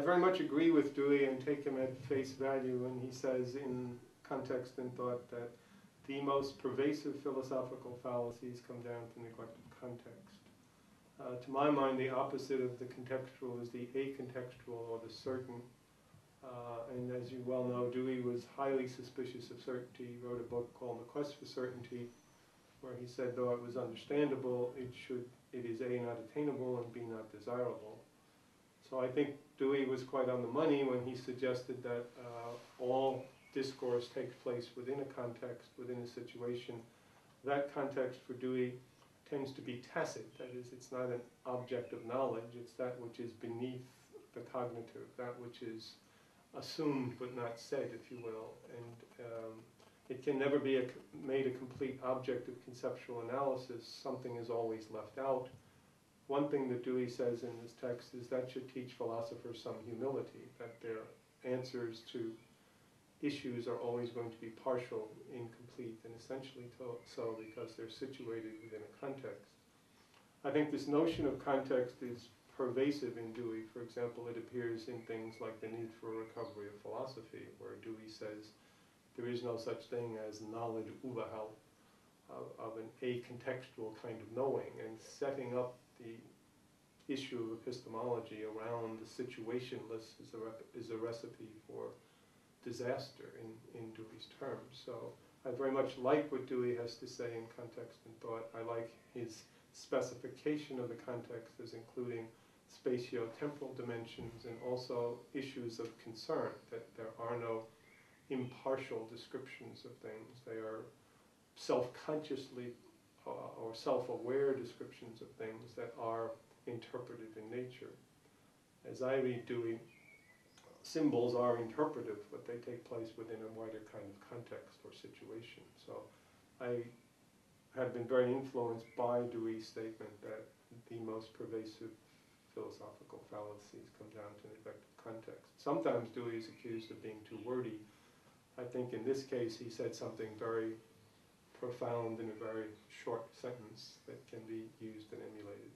I very much agree with Dewey and take him at face value when he says in Context and Thought that the most pervasive philosophical fallacies come down to neglected context. To my mind, the opposite of the contextual is the acontextual, or the certain. And as you well know, Dewey was highly suspicious of certainty. He wrote a book called The Quest for Certainty, where he said, though it was understandable, it is A, not attainable, and B, not desirable. So I think Dewey was quite on the money when he suggested that all discourse takes place within a context, within a situation. That context for Dewey tends to be tacit. That is, it's not an object of knowledge, it's that which is beneath the cognitive, that which is assumed but not said, if you will. And it can never be made a complete object of conceptual analysis. Something is always left out. One thing that Dewey says in this text is that should teach philosophers some humility, that their answers to issues are always going to be partial, incomplete, and essentially so because they're situated within a context. I think this notion of context is pervasive in Dewey. For example, it appears in things like The Need for a Recovery of Philosophy, where Dewey says there is no such thing as knowledge überhaupt, of an acontextual kind of knowing, and setting up the issue of epistemology around the situationless is a recipe for disaster in Dewey's terms. So I very much like what Dewey has to say in Context and Thought. I like his specification of the context as including spatio-temporal dimensions and also issues of concern, that there are no impartial descriptions of things. They are self-consciously or self-aware descriptions of things that are interpretive in nature. As I read Dewey, symbols are interpretive, but they take place within a wider kind of context or situation. So I have been very influenced by Dewey's statement that the most pervasive philosophical fallacies come down to neglected context. Sometimes Dewey is accused of being too wordy. I think in this case he said something very profound in a very short sentence that can be used and emulated.